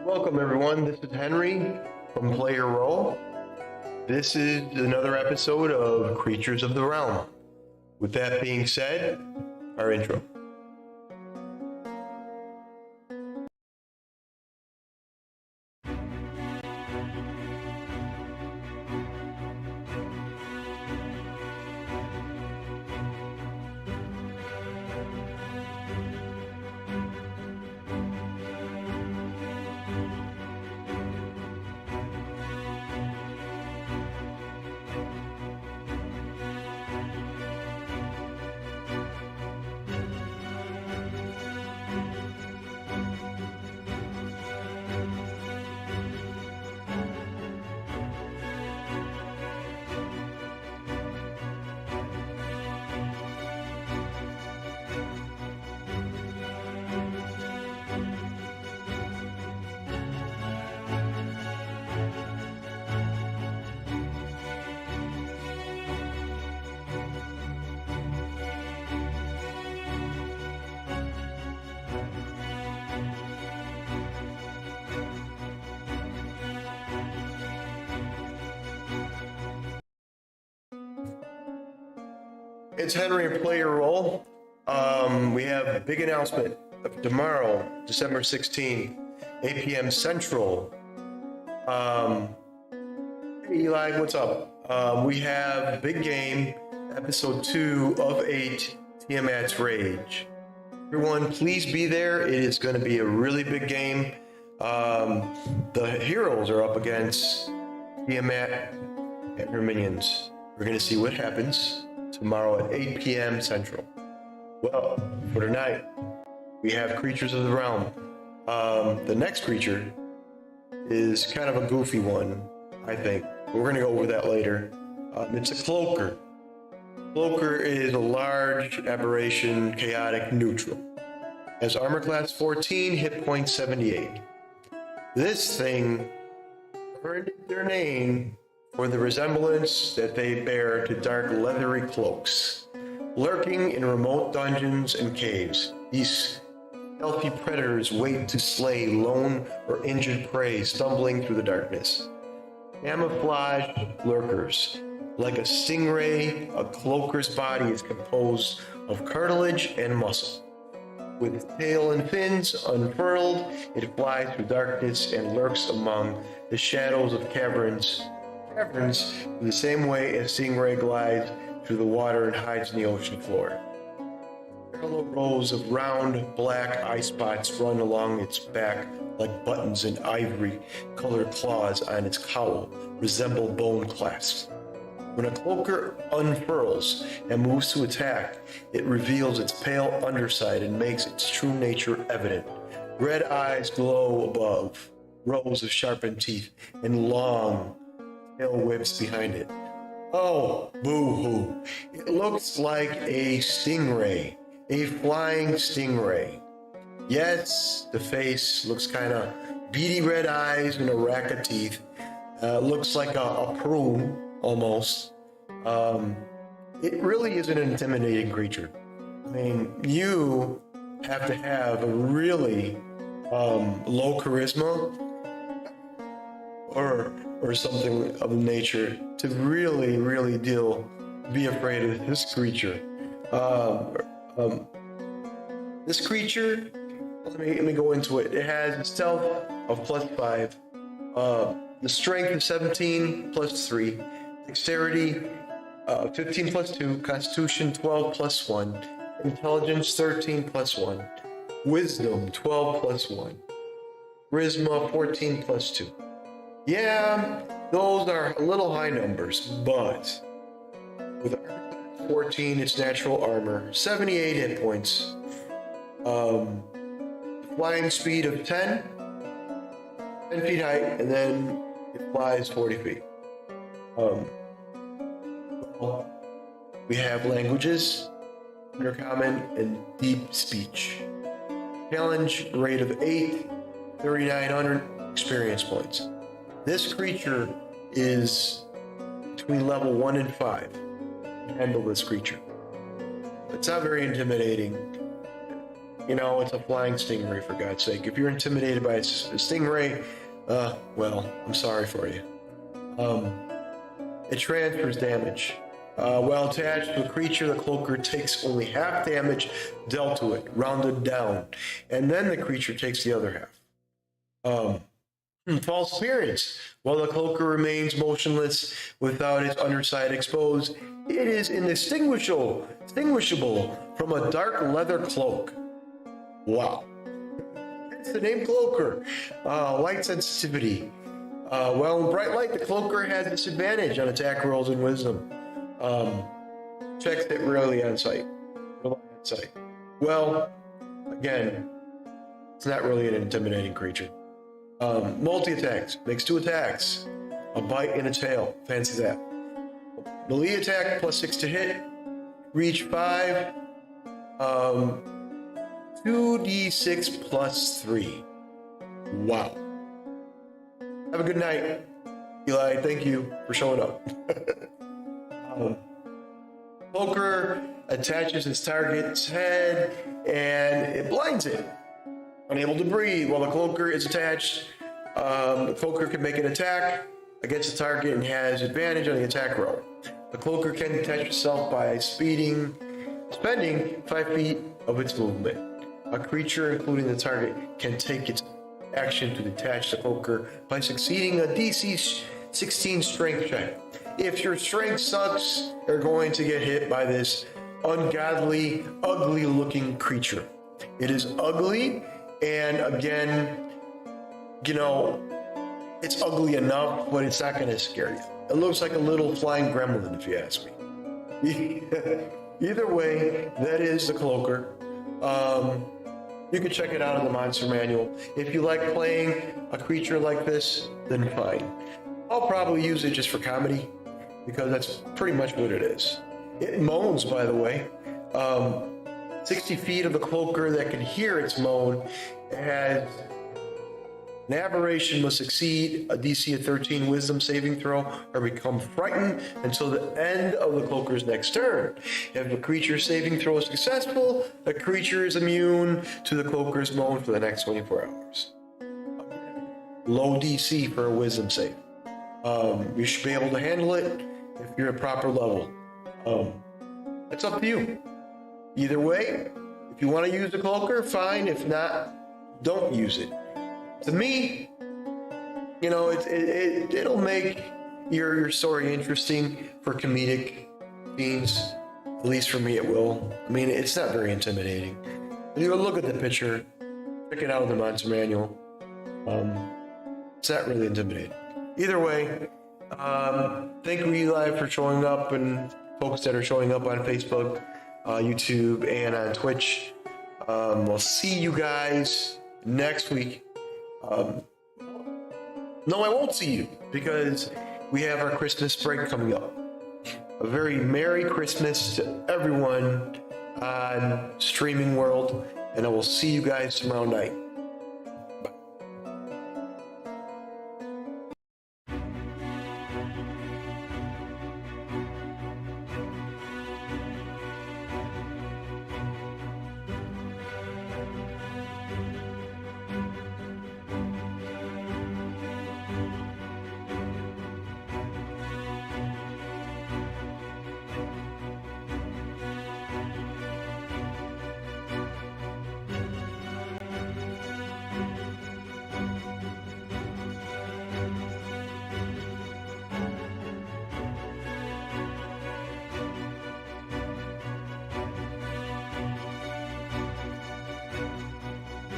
Welcome, everyone. This is Henry from Player Roll. This is another episode of Creatures of the Realm. With that being said, our intro. It's Henry and Player Roll. We have a big announcement of tomorrow, December 16th, 8 p.m. Central. Hey Eli, what's up? We have Big Game, episode 2 of 8, Tiamat's Rage. Everyone, please be there. It is going to be a really big game. The heroes are up against Tiamat and her minions. We're going to see what happens tomorrow at 8 p.m. Central. Well, for tonight, we have Creatures of the Realm. The next creature is kind of a goofy one, I think. We're going to go over that later. It's a Cloaker. Cloaker is a large aberration, chaotic neutral. Has armor class 14, hit point 78. This thing earned their name for the resemblance that they bear to dark leathery cloaks. Lurking in remote dungeons and caves, these stealthy predators wait to slay lone or injured prey stumbling through the darkness. Camouflaged lurkers. Like a stingray, a cloaker's body is composed of cartilage and muscle. With tail and fins unfurled, it flies through darkness and lurks among the shadows of caverns the same way a stingray glides through the water and hides in the ocean floor. Parallel rows of round, black eye spots run along its back like buttons, and ivory-colored claws on its cowl resemble bone clasps. When a cloaker unfurls and moves to attack, it reveals its pale underside and makes its true nature evident. Red eyes glow above, rows of sharpened teeth, and long tail whips behind it. Oh, boo-hoo. It looks like a stingray, a flying stingray. Yes, the face looks kind of beady red eyes and a rack of teeth. Looks like a prune, almost. It really is an intimidating creature. I mean, you have to have a really low charisma or something of nature to really be afraid of this creature. This creature, let me go into it. It has a stealth of +5, the strength of 17 +3, dexterity 15 +2, constitution 12 +1, intelligence 13 +1, wisdom 12 +1, charisma 14 +2. Yeah, those are a little high numbers, but with 14, its natural armor, 78 hit points, flying speed of 10 feet height, and then it flies 40 feet. We have languages, Undercommon, and Deep Speech. Challenge rate of 8, 3,900 experience points. This creature is between level 1 and 5. Handle this creature. It's not very intimidating. You know, it's a flying stingray, for God's sake. If you're intimidated by a stingray, well, I'm sorry for you. It transfers damage. While attached to a creature, the cloaker takes only half damage dealt to it, rounded down, and then the creature takes the other half. False appearance. While the cloaker remains motionless without its underside exposed, it is indistinguishable from a dark leather cloak. Wow. That's the name cloaker. Light sensitivity. Well, in bright light, the cloaker has disadvantage on attack rolls and wisdom. Checks it rarely on sight. Well, again, it's not really an intimidating creature. Multi-attacks. Makes 2 attacks. A bite and a tail. Fancy that. Melee attack plus 6 to hit. Reach 5. 2d6 plus 3. Wow. Have a good night, Eli. Thank you for showing up. Cloaker attaches its target's head and it blinds it. Unable to breathe while the cloaker is attached. The cloaker can make an attack against the target and has advantage on the attack roll. The cloaker can detach itself by spending 5 feet of its movement. A creature, including the target, can take its action to detach the cloaker by succeeding a DC 16 strength check. If your strength sucks, you're going to get hit by this ungodly, ugly-looking creature. It is ugly, and again, you know, it's ugly enough, but it's not going to scare you. It looks like a little flying gremlin, if you ask me. Either way, that is the cloaker. You can check it out in the Monster Manual. If you like playing a creature like this, then fine. I'll probably use it just for comedy, because that's pretty much what it is. It moans, by the way. 60 feet of the cloaker that can hear its moan. It has an aberration must succeed a DC of 13 wisdom saving throw or become frightened until the end of the cloaker's next turn. If the creature's saving throw is successful, the creature is immune to the cloaker's moan for the next 24 hours. Low DC for a wisdom save. You should be able to handle it if you're at proper level. It's up to you. Either way, if you want to use the cloaker, fine. If not, don't use it. To me, you know, it'll make your story interesting for comedic scenes. At least for me, it will. I mean, it's not very intimidating. You look at the picture, check it out in the Monster Manual. It's not really intimidating. Either way, thank you, Eli, for showing up, and folks that are showing up on Facebook, YouTube, and on Twitch. We'll see you guys next week. No, I won't see you, because we have our Christmas break coming up. A very Merry Christmas to everyone on Streaming World, and I will see you guys tomorrow night.